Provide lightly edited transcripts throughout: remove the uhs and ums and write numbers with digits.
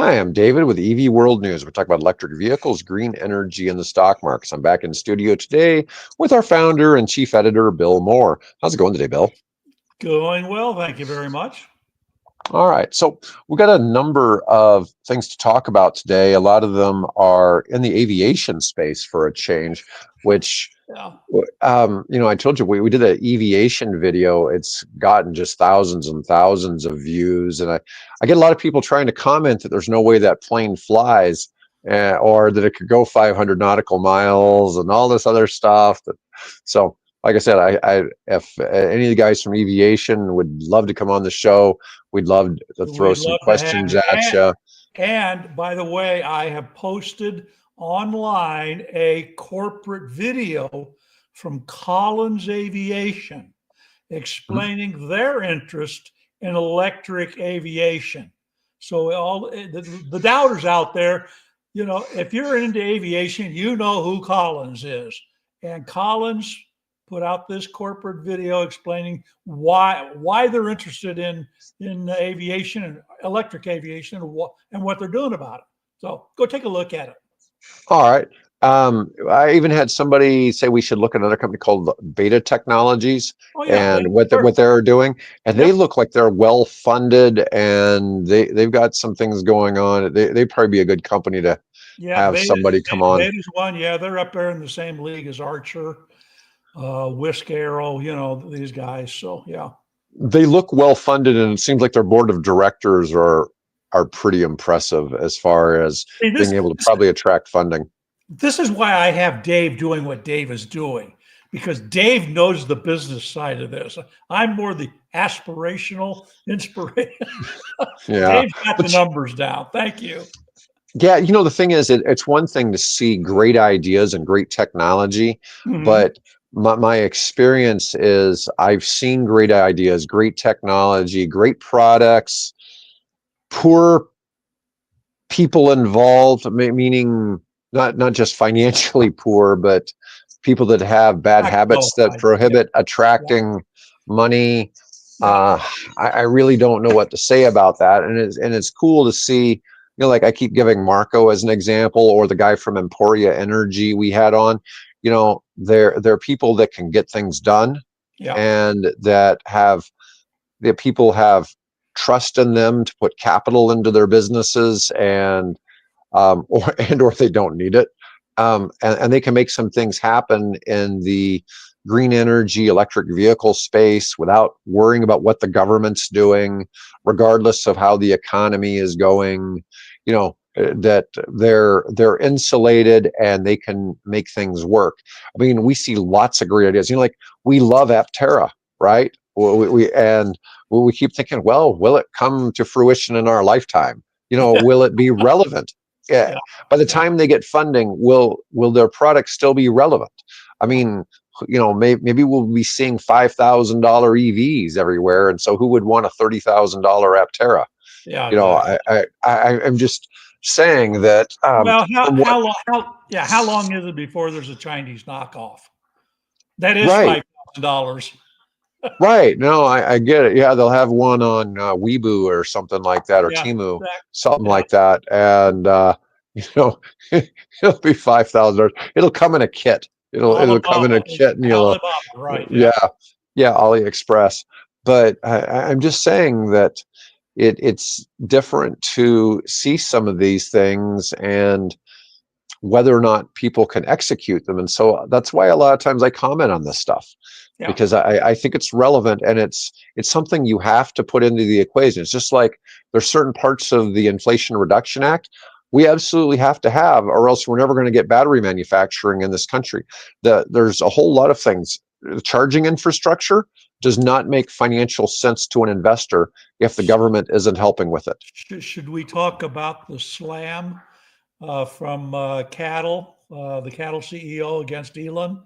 Hi, I'm David with EV World News. We talk about electric vehicles, green energy, and the stock markets. I'm back in the studio today with our founder and chief editor, Bill Moore. How's it going today, Bill? Going well, thank you very much. All right, so we've got a number of things to talk about today. A lot of them are in the aviation space for a change, which Yeah. I told you we did an aviation video. It's gotten just thousands and thousands of views, and I get a lot of people trying to comment that there's no way that plane flies, or that it could go 500 nautical miles and all this other stuff. So, like I said, if any of the guys from aviation would love to come on the show, we'd love to throw We'd some love to have questions you. at you. And by the way, I have posted online a corporate video from Collins Aviation explaining their interest in electric aviation. So all the doubters out there, if you're into aviation, you know who Collins is. And Collins put out this corporate video explaining why they're interested in aviation and electric aviation and what they're doing about it. So go take a look at it. All right. I even had somebody say we should look at another company called Beta Technologies and what they're doing, and they look like they're well funded and they've got some things going on. They'd probably be a good company to have somebody come on. Beta's one, they're up there in the same league as Archer, Whisk Arrow, these guys. So yeah, they look well funded, and it seems like their board of directors are pretty impressive as far as being able to probably attract funding. This is why I have Dave doing what Dave is doing, because Dave knows the business side of this. I'm more the aspirational inspiration. Yeah. Dave's got the numbers down. Thank you. Yeah, the thing is, it's one thing to see great ideas and great technology, but my experience is I've seen great ideas, great technology, great products, poor people involved, meaning not just financially poor, but people that have bad habits that prohibit attracting money. I really don't know what to say about that, and it's cool to see. Like I keep giving Marco as an example, or the guy from Emporia Energy we had on. They're people that can get things done, and that people have trust in them to put capital into their businesses, and or they don't need it, and they can make some things happen in the green energy electric vehicle space without worrying about what the government's doing, regardless of how the economy is going. That they're insulated and they can make things work. I mean, we see lots of great ideas. Like we love Aptera, right? We keep thinking, well, will it come to fruition in our lifetime? Will it be relevant? Yeah. By the time they get funding, will their product still be relevant? I mean, maybe we'll be seeing $5,000 EVs everywhere, and so who would want a $30,000 Aptera? Yeah, I'm just saying that. Well, how long is it before there's a Chinese knockoff? That is $5,000. Right. No, I get it. Yeah, they'll have one on Weibo or something like that, or Temu, something like that, and it'll be $5,000. It'll come in a kit. It'll come in a kit, and AliExpress. But I'm just saying that it's different to see some of these things and whether or not people can execute them, and so that's why a lot of times I comment on this stuff. Because I think it's relevant, and it's something you have to put into the equation. It's just like there's certain parts of the Inflation Reduction Act we absolutely have to have, or else we're never going to get battery manufacturing in this country. There's a whole lot of things. The charging infrastructure does not make financial sense to an investor if the government isn't helping with it. Should we talk about the slam from Cattle, the Cattle CEO against Elon?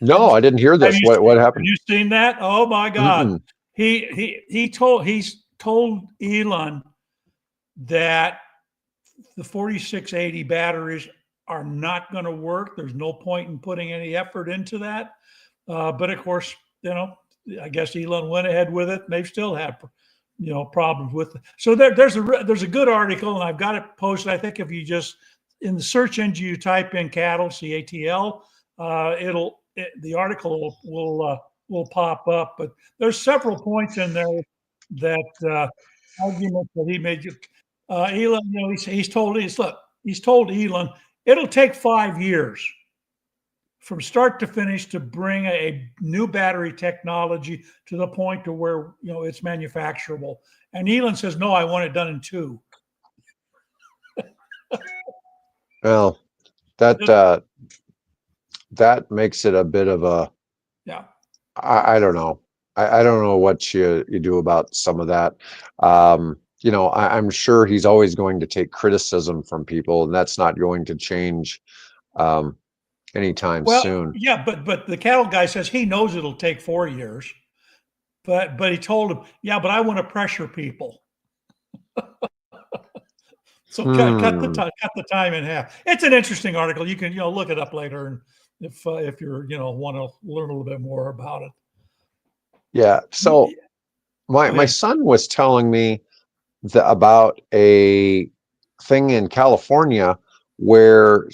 No, I didn't hear this. What happened? Have you seen that? Oh my God. He's told Elon that the 4680 batteries are not going to work. There's no point in putting any effort into that. But of course, I guess Elon went ahead with it. They've still had problems with it. So there's a good article, and I've got it posted. I think if you just in the search engine you type in cattle, CATL, the article will pop up. But there's several points in there that argument that he made. Elon, he's told Elon it'll take 5 years from start to finish to bring a new battery technology to the point to where it's manufacturable. And Elon says, no, I want it done in 2. Well, that makes it a bit of a, yeah. I don't know. I don't know what you do about some of that. I'm sure he's always going to take criticism from people, and that's not going to change anytime soon. Yeah, but the cattle guy says he knows it'll take 4 years, but he told him, yeah, but I want to pressure people. So cut the time in half. It's an interesting article. You can look it up later, and if you're want to learn a little bit more about it. Yeah. So my son was telling me about a thing in California where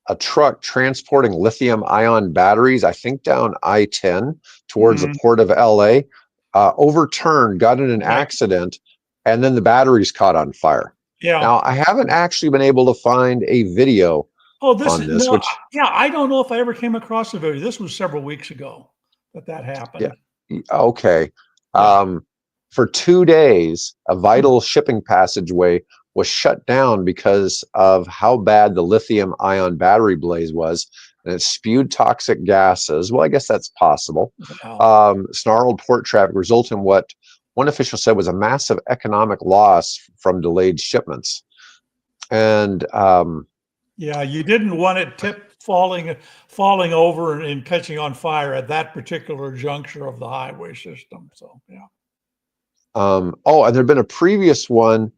a truck transporting lithium-ion batteries, I think down I-10 towards the port of LA, overturned, got in an accident, and then the batteries caught on fire. Yeah. Now, I haven't actually been able to find a video on this. I don't know if I ever came across the video. This was several weeks ago that happened. Yeah. Okay. Yeah. For 2 days, a vital shipping passageway was shut down because of how bad the lithium-ion battery blaze was, and it spewed toxic gases. Well, I guess that's possible. Wow. Snarled port traffic, resulting in what one official said was a massive economic loss from delayed shipments. And you didn't want it falling over and catching on fire at that particular juncture of the highway system. So yeah. And there'd been a previous one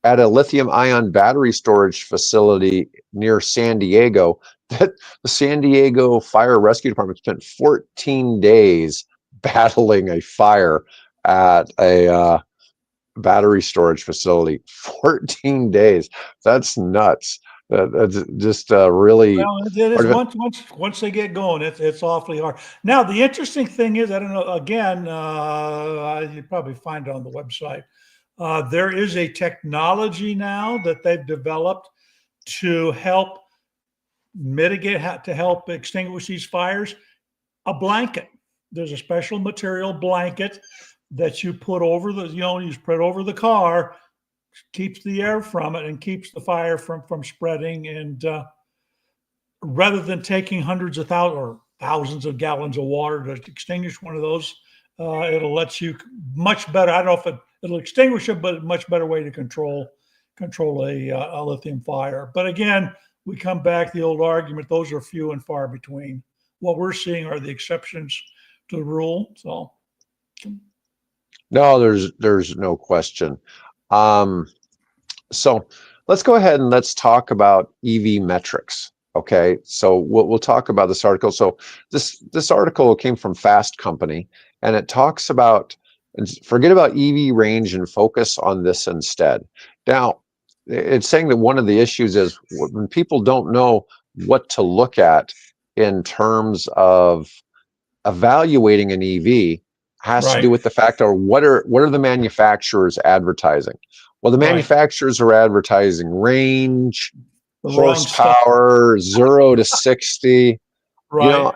at a lithium-ion battery storage facility near San Diego that the San Diego Fire Rescue Department spent 14 days battling a fire at a battery storage facility. 14 days. That's nuts. That's just really. Well, it is once they get going, it's awfully hard. Now, the interesting thing is, I don't know. Again, you probably find it on the website. There is a technology now that they've developed to help mitigate, to help extinguish these fires. A blanket. There's a special material blanket that you put over you spread over the car, keeps the air from it and keeps the fire from spreading. And rather than taking hundreds of thousands of gallons of water to extinguish one of those, it'll let you much better. I don't know if it'll extinguish it, but a much better way to control a lithium fire. But again, we come back to the old argument. Those are few and far between. What we're seeing are the exceptions to the rule. So. No, there's no question. So let's go ahead and let's talk about EV metrics. Okay, so we'll talk about this article. So this article came from Fast Company, and it talks about, forget about EV range and focus on this instead. Now, it's saying that one of the issues is when people don't know what to look at in terms of evaluating an EV, has to do with the fact of what are the manufacturers advertising? Well, the manufacturers are advertising range, horsepower, 0 to 60. Right.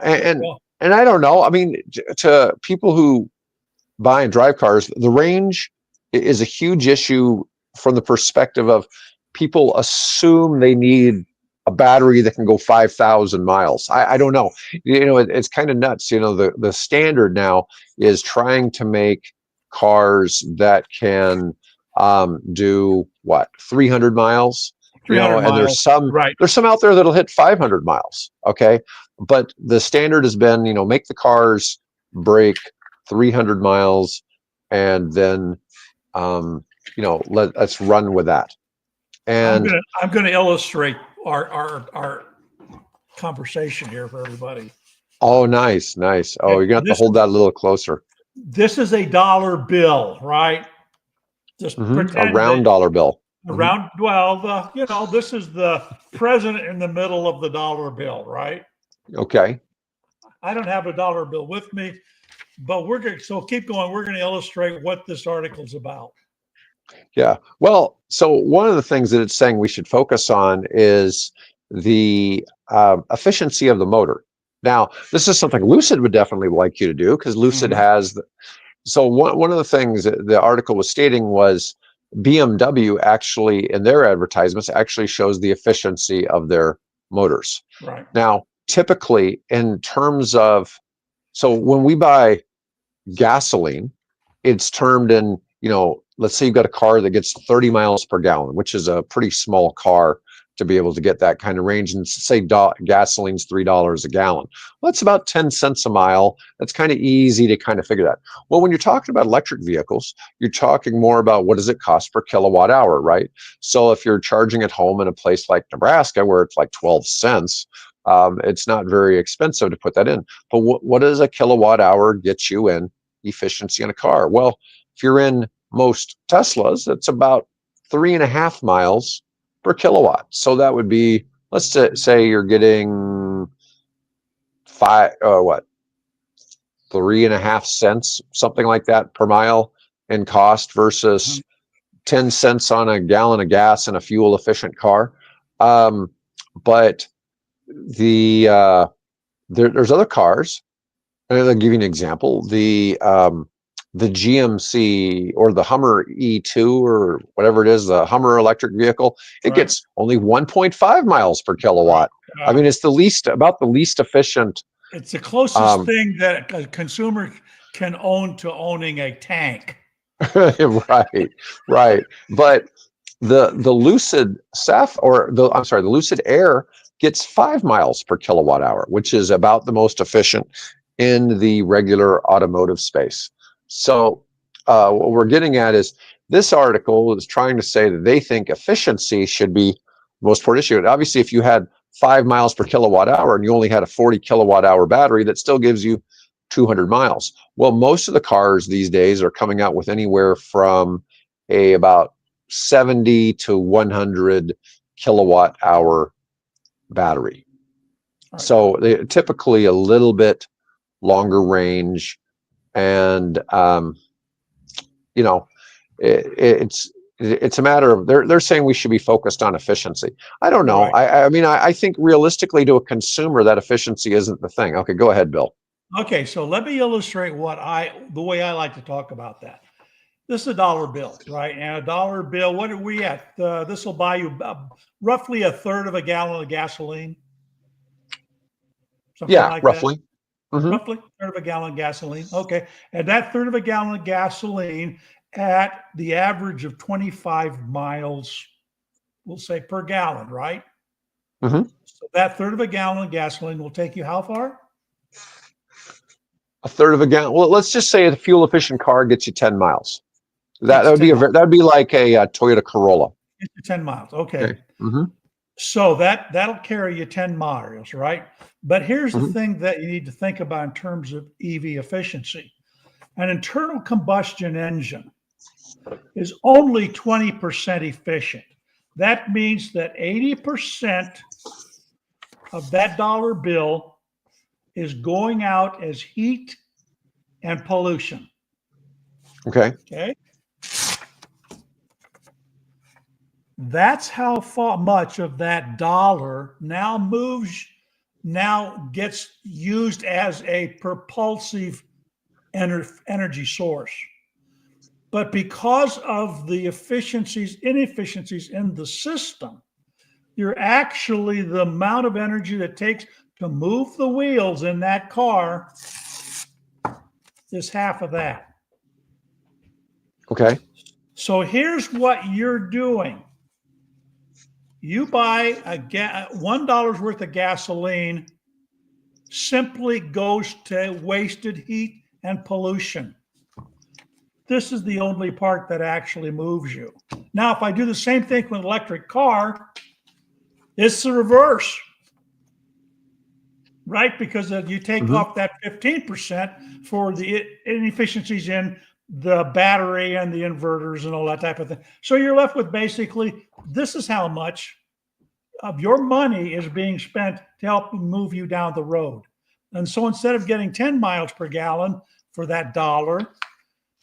And I don't know. I mean, to people who buy and drive cars, the range is a huge issue from the perspective of people assume they need a battery that can go 5,000 miles. I don't know. It's kind of nuts. The standard now is trying to make cars that can do 300 miles. 300 miles. And there's some out there that'll hit 500 miles. Okay, but the standard has been make the cars break 300 miles, and then let's run with that. And I'm going to illustrate our conversation here for everybody. Oh, nice. Oh, you're going to have to hold that a little closer. This is a dollar bill, right? Just A pretend round that dollar bill. around, well, this is the president in the middle of the dollar bill, right? Okay. I don't have a dollar bill with me, but so keep going. We're going to illustrate what this article's about. Yeah. Well, so one of the things that it's saying we should focus on is the efficiency of the motor. Now, this is something Lucid would definitely like you to do, because Lucid has so one of the things that the article was stating was BMW actually in their advertisements actually shows the efficiency of their motors. Right. Now, typically in terms of, so when we buy gasoline, it's termed in, let's say you've got a car that gets 30 miles per gallon, which is a pretty small car to be able to get that kind of range. And say gasoline's $3 a gallon. Well, that's about 10 cents a mile. That's kind of easy to kind of figure that. Well, when you're talking about electric vehicles, you're talking more about what does it cost per kilowatt hour, right? So if you're charging at home in a place like Nebraska, where it's like 12 cents, it's not very expensive to put that in. But what does a kilowatt hour get you in efficiency in a car? Well, if you're in most Teslas, it's about 3.5 miles per kilowatt. So that would be, let's say you're getting 3.5 cents, something like that per mile in cost versus 10 cents on a gallon of gas in a fuel efficient car. But there's other cars. I'll give you an example. The GMC or the Hummer E2 or whatever it is, the Hummer electric vehicle, it gets only 1.5 miles per kilowatt. I mean, it's about the least efficient. It's the closest thing that a consumer can own to owning a tank. Right. But the Lucid the Lucid Air gets 5 miles per kilowatt hour, which is about the most efficient in the regular automotive space. So what we're getting at is this article is trying to say that they think efficiency should be the most important issue. Obviously, if you had 5 miles per kilowatt hour and you only had a 40 kilowatt hour battery, that still gives you 200 miles. Well, most of the cars these days are coming out with anywhere from about 70 to 100 kilowatt hour battery. So they typically a little bit longer range. And it's a matter of they're saying we should be focused on efficiency. I don't know. I mean, I think realistically to a consumer that efficiency isn't the thing. Okay, go ahead, Bill. Okay, so let me illustrate the way I like to talk about that. This is a dollar bill, right? And a dollar bill, what are we at? This will buy you roughly a third of a gallon of gasoline. Something like roughly. That. Roughly a third of a gallon of gasoline. Okay. And that third of a gallon of gasoline at the average of 25 miles, we'll say per gallon, right? So that third of a gallon of gasoline will take you how far? A third of a gallon. Well, let's just say a fuel efficient car gets you 10 miles. That would be that'd be like a Toyota Corolla. 10 miles. Okay. So that'll carry you 10 miles, right? But here's the thing that you need to think about in terms of EV efficiency. An internal combustion engine is only 20% efficient. That means that 80% of that dollar bill is going out as heat and pollution. Okay. That's how much of that dollar now gets used as a propulsive energy source. But because of the inefficiencies in the system, the amount of energy that it takes to move the wheels in that car is half of that. Okay. So here's what you're doing. You buy $1 worth of gasoline, simply goes to wasted heat and pollution. This is the only part that actually moves you. Now, if I do the same thing with an electric car, it's the reverse. right? Because you take off that 15% for the inefficiencies in the battery and the inverters and all that type of thing. So you're left with basically, this is how much of your money is being spent to help move you down the road. And so instead of getting 10 miles per gallon for that dollar,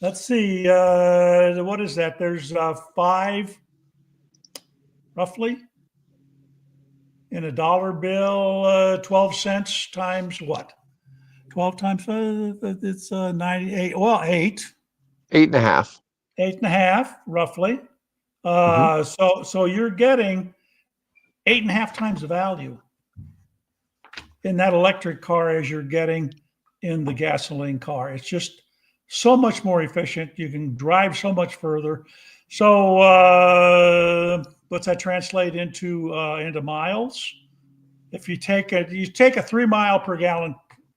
let's see, what is that? There's 5 roughly in a dollar bill, 12 cents times what? 12 times, it's 98, well, 8. 8.5. 8.5 roughly. So you're getting 8.5 times the value in that electric car as you're getting in the gasoline car. It's just so much more efficient. You can drive so much further. So what's that translate into miles? If you take a 3 mile per gallon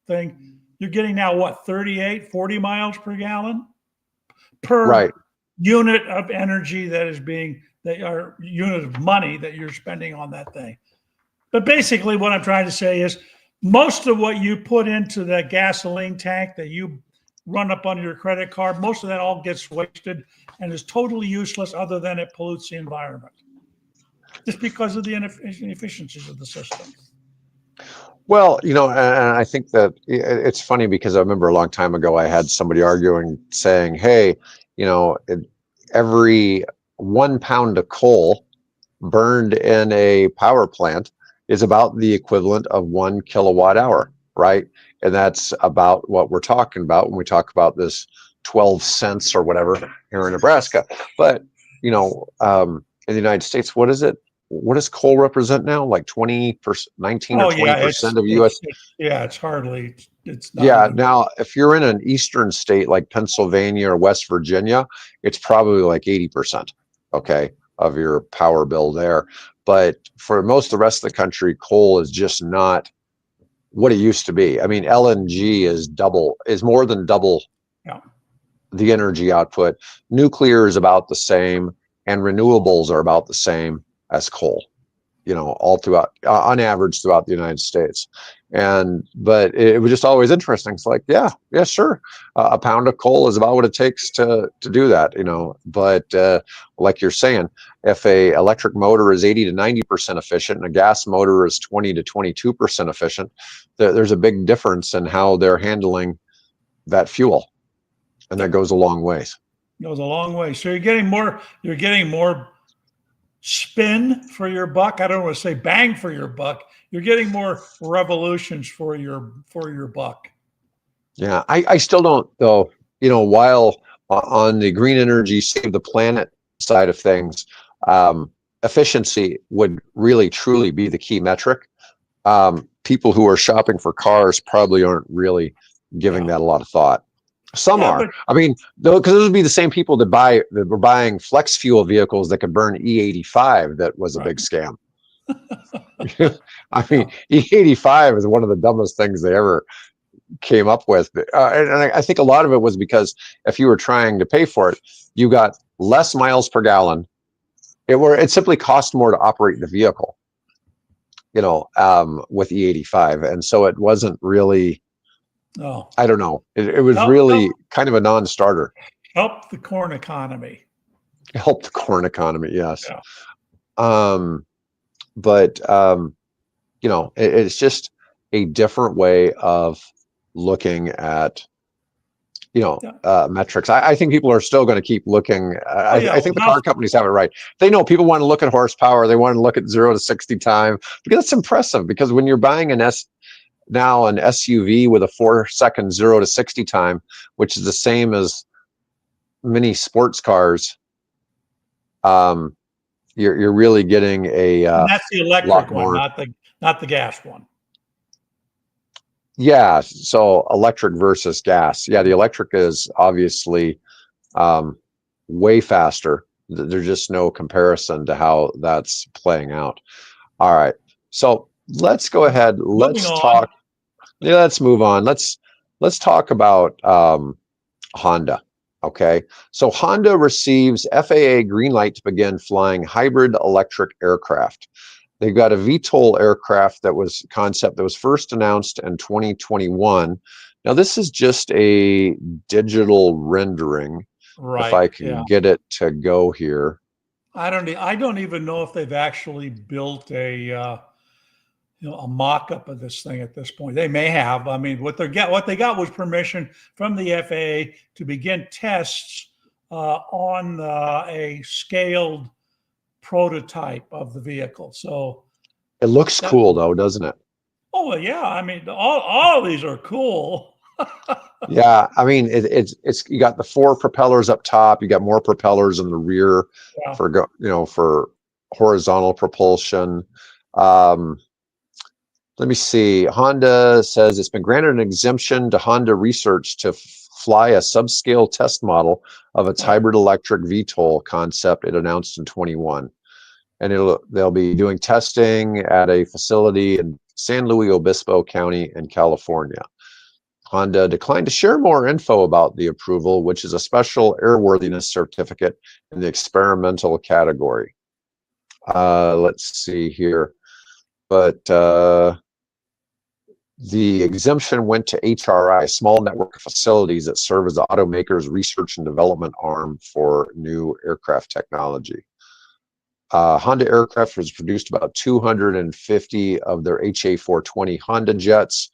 thing, you're getting now what, 38, 40 miles per gallon per unit of energy unit of money that you're spending on that thing. But basically what I'm trying to say is most of what you put into that gasoline tank that you run up on your credit card, most of that all gets wasted and is totally useless other than it pollutes the environment. Just because of the inefficiencies of the system. Well, and I think that it's funny because I remember a long time ago, I had somebody arguing saying, hey, every 1 pound of coal burned in a power plant is about the equivalent of 1 kilowatt hour, right? And that's about what we're talking about when we talk about this 12 cents or whatever here in Nebraska. But, in the United States, what is it? What does coal represent now? Like 19 or 20% of U.S. It's hardly. It's not. Yeah. Now, if you're in an eastern state like Pennsylvania or West Virginia, it's probably like 80%. Okay, of your power bill there. But for most of the rest of the country, coal is just not what it used to be. I mean, LNG is more than double the energy output. Nuclear is about the same, and renewables are about the same as coal, all throughout, on average throughout the United States. But it was just always interesting. It's like, yeah, sure. A pound of coal is about what it takes to do that, but like you're saying, if a electric motor is 80 to 90% efficient and a gas motor is 20 to 22% efficient, there's a big difference in how they're handling that fuel. And that goes a long ways. Goes a long way. So you're getting more spin for your buck. I don't want to say bang for your buck. You're getting more revolutions for your buck. Yeah, I still don't though. While on the green energy save the planet side of things, efficiency would really truly be the key metric. People who are shopping for cars probably aren't really giving that a lot of thought. Some are. I mean, because those would be the same people that were buying flex fuel vehicles that could burn E85. That was a big scam. I mean, E85 is one of the dumbest things they ever came up with. And I think a lot of it was because if you were trying to pay for it, you got less miles per gallon. It simply cost more to operate the vehicle, with E85. And so it wasn't really, I don't know. It was really kind of a non-starter. Help the corn economy. Help the corn economy, yes. Yeah. But it's just a different way of looking at metrics. I think people are still going to keep looking. I think the car companies have it right. They know people want to look at horsepower. They want to look at 0 to 60 time because it's impressive. Because when you're buying an SUV with a 4-second 0 to 60 time, which is the same as many sports cars, you're really getting and that's the electric one, not the gas one. Yeah, so electric versus gas. Yeah, the electric is obviously way faster. There's just no comparison to how that's playing out. All right, so let's go ahead. Let's talk. Yeah, let's move on. Let's talk about Honda. Okay, so Honda receives FAA green light to begin flying hybrid electric aircraft. They've got a VTOL aircraft concept that was first announced in 2021. Now, this is just a digital rendering. If Right. I can get it to go here. I don't even know if they've actually built a a mock-up of this thing at this point. They may have. I mean, what they got was permission from the FAA to begin tests on a scaled prototype of the vehicle. So it looks cool, though, doesn't it? Oh well, yeah. I mean, all of these are cool. Yeah, I mean, it's you got the 4 propellers up top. You got more propellers in the rear for for horizontal propulsion. Let me see. Honda says it's been granted an exemption to Honda Research to fly a subscale test model of its hybrid electric VTOL concept it announced in 21. And they'll be doing testing at a facility in San Luis Obispo County in California. Honda declined to share more info about the approval, which is a special airworthiness certificate in the experimental category. Let's see here. But the exemption went to HRI, a small network of facilities that serve as the automaker's research and development arm for new aircraft technology. Honda Aircraft has produced about 250 of their HA420 Honda jets,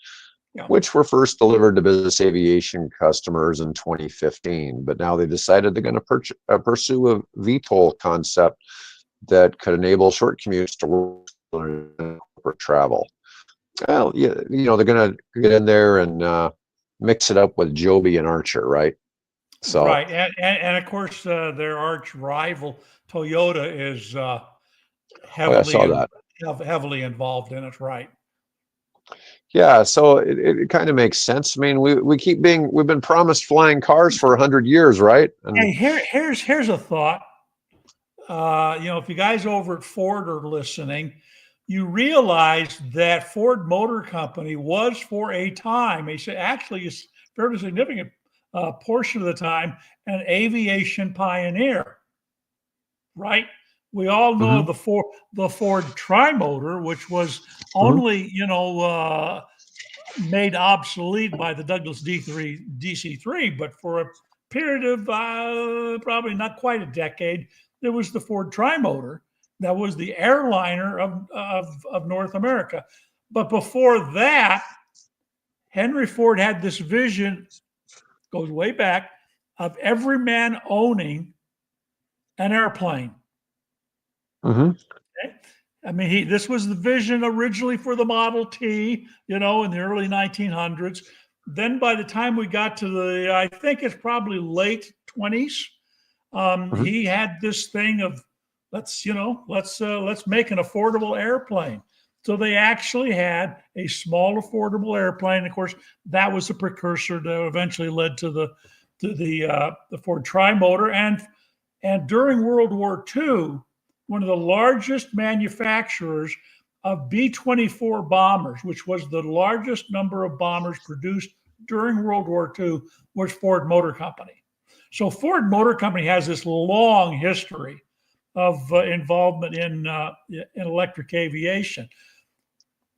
which were first delivered to business aviation customers in 2015. But now they decided they're going to pursue a VTOL concept that could enable short commutes to work and corporate travel. Well, yeah, they're going to get in there and mix it up with Joby and Archer, right? So right, and of course their arch rival Toyota is heavily involved in it, right? Yeah, so it kind of makes sense. I mean, we've been promised flying cars for 100 years, right? And here's a thought. If you guys over at Ford are listening, you realize that Ford Motor Company was for a time, actually a fairly significant portion of the time, an aviation pioneer, right? We all know the Ford Tri-Motor, which was only made obsolete by the Douglas DC-3, but for a period of probably not quite a decade, there was the Ford Tri-Motor that was the airliner of North America. But before that, Henry Ford had this vision, goes way back, of every man owning an airplane. Okay? I mean, this was the vision originally for the Model T, in the early 1900s. Then by the time we got to I think it's probably late 20s, he had this thing of let's make an affordable airplane. So they actually had a small affordable airplane. Of course, that was the precursor that eventually led to the Ford Tri-Motor. And during World War II, one of the largest manufacturers of B-24 bombers, which was the largest number of bombers produced during World War II, was Ford Motor Company. So Ford Motor Company has this long history of involvement in electric aviation.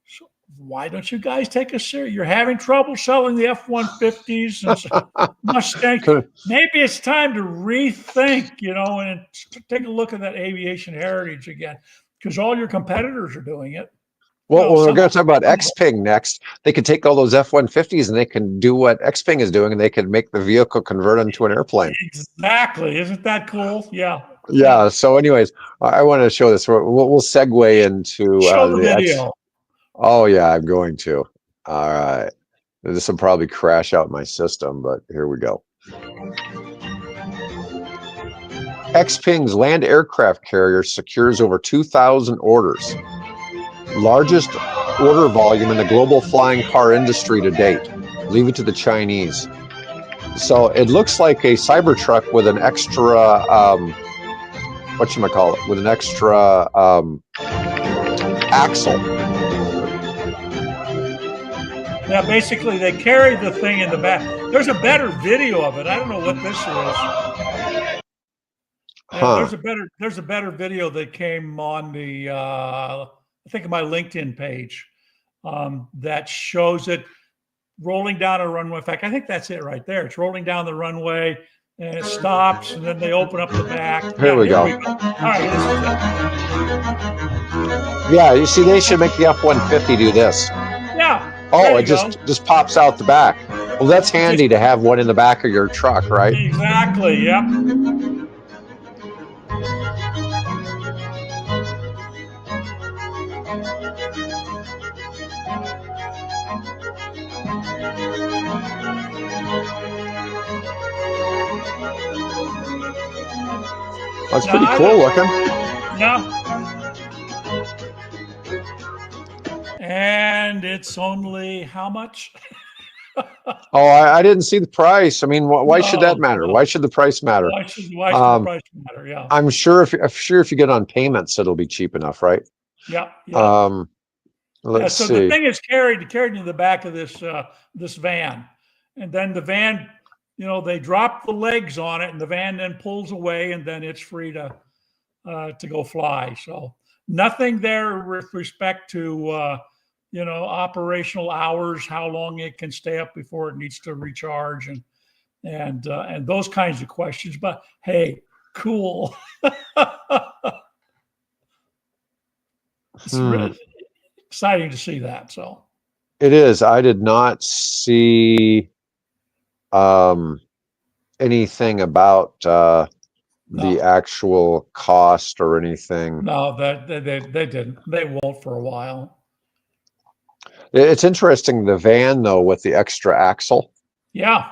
So why don't you guys take us serious? You're having trouble selling the F-150s and Mustangs. Maybe it's time to rethink, and take a look at that aviation heritage again, because all your competitors are doing it. Well, we're going to talk about XPENG next. They could take all those F-150s and they can do what XPENG is doing, and they can make the vehicle convert into an airplane. Exactly. Isn't that cool? Yeah. Yeah. So anyways, I want to show this. We'll segue into the video. Oh, yeah, I'm going to. All right. This will probably crash out my system, but here we go. XPENG's land aircraft carrier secures over 2,000 orders. Largest order volume in the global flying car industry to date. Leave it to the Chinese. So it looks like a Cybertruck with an extra, with an extra axle. Yeah, basically they carry the thing in the back. There's a better video of it. I don't know what this is. Yeah, there's a better video that came on the I think, of my LinkedIn page that shows it rolling down a runway. In fact, I think that's it right there. It's rolling down the runway and it stops, and then they open up the back. Here we go. All right, this is it. Yeah, you see, they should make the F-150 do this. Yeah. Oh, it just pops out the back. Well, that's handy to have one in the back of your truck, right? Exactly. Yep. That's pretty cool looking. Yeah. And it's only how much? Oh, I didn't see the price. I mean, why should that matter? Why should the price matter? Why should the price matter? Yeah. I'm sure if you get on payments, it'll be cheap enough, right? Yeah. Yeah. Let's see. The thing is carried in the back of this this van, and then the van, they drop the legs on it, and the van then pulls away, and then it's free to go fly. So nothing there with respect to operational hours, how long it can stay up before it needs to recharge, and those kinds of questions. But hey, cool. It's really exciting to see that. So it is. I did not see anything about the actual cost or anything. No, they didn't. They won't for a while. It's interesting, the van though, with the extra axle. Yeah.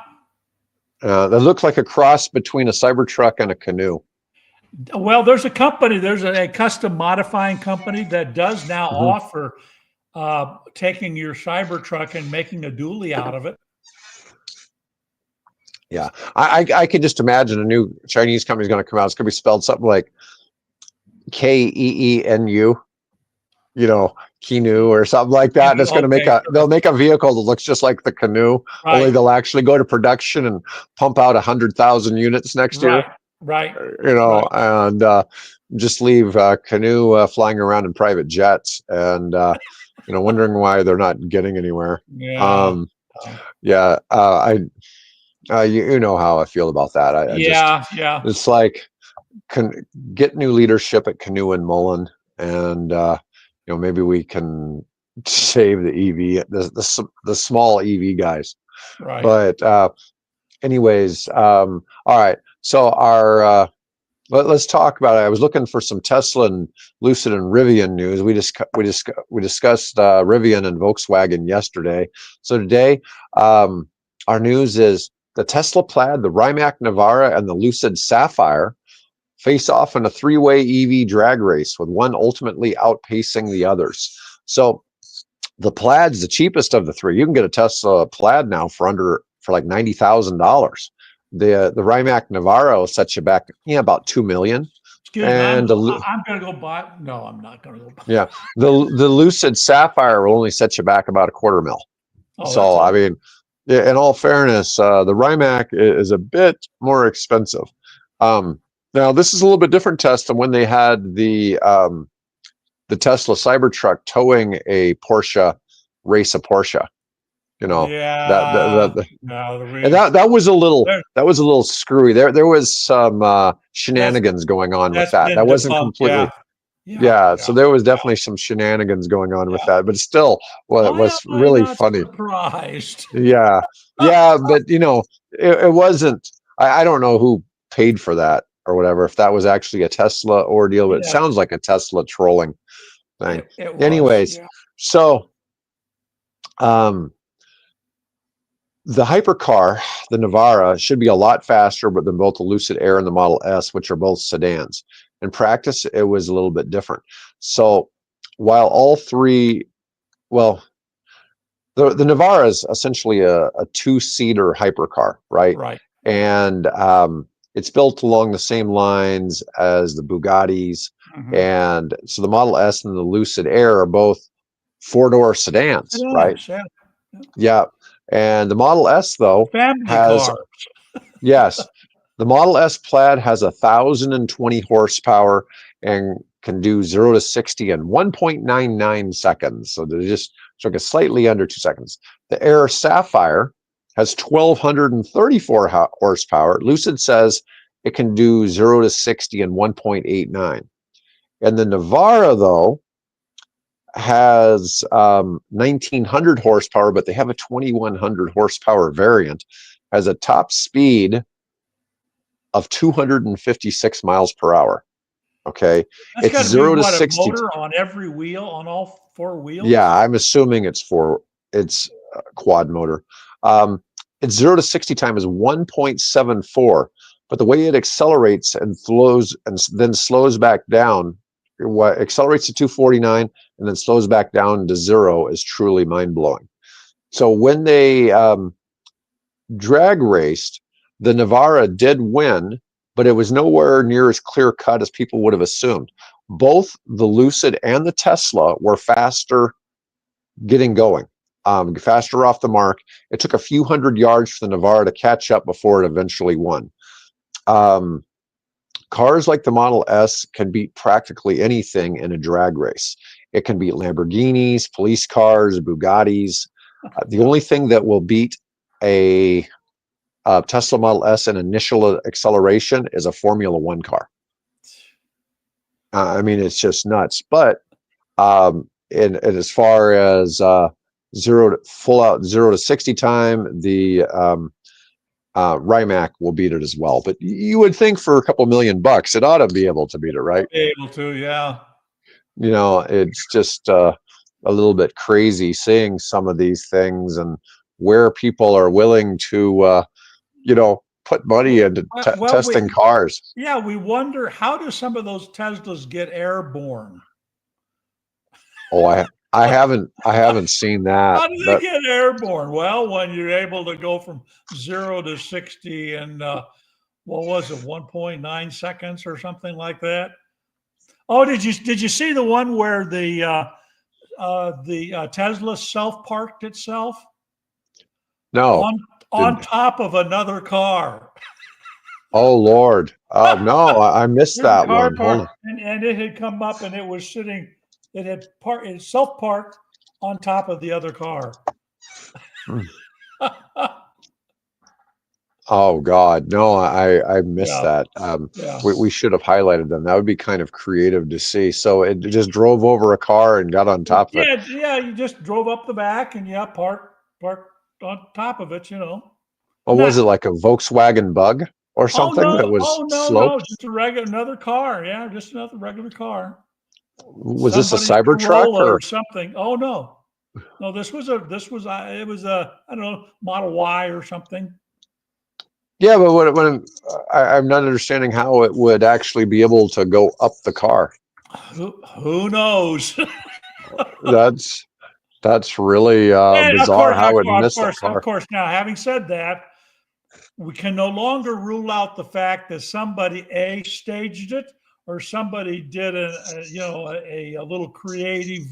That looks like a cross between a Cybertruck and a canoe. Well, there's a custom modifying company that does now offer taking your Cybertruck and making a dually out of it. Yeah, I could just imagine a new Chinese company is going to come out. It's going to be spelled something like Keenu, Keenu or something like that. And it's going to they'll make a vehicle that looks just like the canoe, only they'll actually go to production and pump out 100,000 units next year. Right. And just leave canoe flying around in private jets and, wondering why they're not getting anywhere. Yeah. You know how I feel about that. It's like, get new leadership at Canoe and Mullen, and maybe we can save the EV, the small EV guys. Right. But anyways, all right. So let's talk about it. I was looking for some Tesla and Lucid and Rivian news. We discussed Rivian and Volkswagen yesterday. So today, our news is the Tesla Plaid, the Rimac Navara, and the Lucid Sapphire face off in a three-way EV drag race, with one ultimately outpacing the others. So the Plaid's the cheapest of the three. You can get a Tesla Plaid now for like $90,000. The Rimac Navara will set you back about $2 million. Excuse me, I'm going to go buy. No, I'm not going to go buy. Yeah, the Lucid Sapphire will only set you back about $250,000. So I mean, in all fairness, the Rimac is a bit more expensive. Now this is a little bit different test than when they had the Tesla Cybertruck towing a Porsche, race a Porsche. And that was a little screwy. There was some shenanigans going on with that. That wasn't completely. So there was definitely some shenanigans going on with that, but still, it was really funny. Surprised. But it wasn't. I don't know who paid for that or whatever. If that was actually a Tesla ordeal, but it sounds like a Tesla trolling thing. It was, anyways, so the hypercar, the Navara, should be a lot faster than both the Lucid Air and the Model S, which are both sedans. In practice, it was a little bit different. So while all three, the Navara is essentially a two-seater hypercar, right? Right. And it's built along the same lines as the Bugattis. And so the Model S and the Lucid Air are both four-door sedans, right? Yeah. And the Model S, though, has the Model S Plaid has 1,020 horsepower and can do 0 to 60 in 1.99 seconds. So they just took it slightly under 2 seconds. The Air Sapphire has 1,234 horsepower. Lucid says it can do 0 to 60 in 1.89. And the Navara, though, has 1,900 horsepower, but they have a 2,100 horsepower variant, has a top speed of 256 miles per hour. Okay, That's it's got to 0 be to what, a 60. motor on every wheel, on all 4 wheels? Yeah, I'm assuming it's quad motor. Its 0 to 60 time is 1.74, but the way it accelerates and flows and then slows back down, what accelerates to 249 and then slows back down to 0 is truly mind-blowing. So when they drag raced, the Navara did win, but it was nowhere near as clear cut as people would have assumed. Both the Lucid and the Tesla were faster getting going, faster off the mark. It took a few hundred yards for the Navara to catch up before it eventually won. Cars like the Model S can beat practically anything in a drag race. It can beat Lamborghinis, police cars, Bugattis. The only thing that will beat a Tesla Model S in initial acceleration is a Formula One car. I mean, it's just nuts. But and as far as full out 0 to 60 time, the Rimac will beat it as well. But you would think for a couple $1,000,000, it ought to be able to beat it, right? Be able to, yeah. You know, it's just a little bit crazy seeing some of these things and where people are willing to, put money into testing cars. Yeah, we wonder, how do some of those Teslas get airborne? Oh, I haven't seen that. How do they get airborne? Well, when you're able to go from 0 to 60 in what was it, 1.9 seconds or something like that? Oh, did you see the one where the Tesla self-parked itself? No. On top of another car. Oh Lord! No, I missed that one. Hold on. And it had come up and it was sitting. It self-parked on top of the other car. Oh God, no! I missed that. We should have highlighted them. That would be kind of creative to see. So it just drove over a car and got on top of it. Yeah. You just drove up the back and parked on top of it. Well, was it like a Volkswagen Bug or something that was sloped? Just another car. Yeah, just another regular car. Was this a Cybertruck or something? Oh no, this was a I don't know, Model Y or something. Yeah, but I'm not understanding how it would actually be able to go up the car. Who knows? That's really bizarre how it missed the car. Of course. Now, having said that, we can no longer rule out the fact that somebody staged it, or somebody did a little creative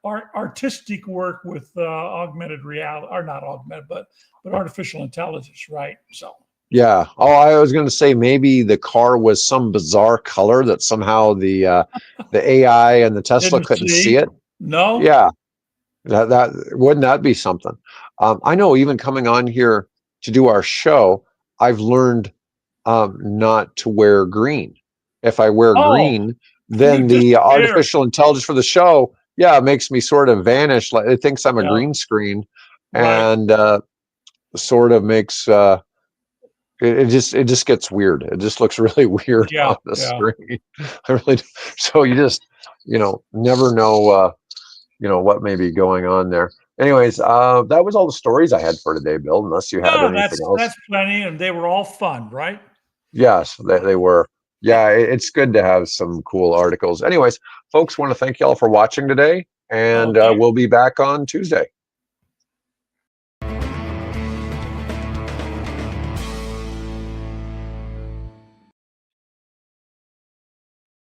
artistic work with augmented reality, or not augmented, but artificial intelligence, right? So yeah. Oh, I was going to say maybe the car was some bizarre color that somehow the AI and the Tesla couldn't see it. No. Yeah. That wouldn't that be something? I know even coming on here to do our show, I've learned not to wear green. If I wear green, then the artificial intelligence for the show, makes me sort of vanish. Like it thinks I'm a green screen, and sort of makes it just gets weird. It just looks really weird on the screen. I really so you just never know what may be going on there. Anyways, that was all the stories I had for today, Bill, unless you had anything else. That's plenty, and they were all fun, right? Yes, they were. Yeah, it's good to have some cool articles. Anyways, folks, want to thank y'all for watching today, and we'll be back on Tuesday.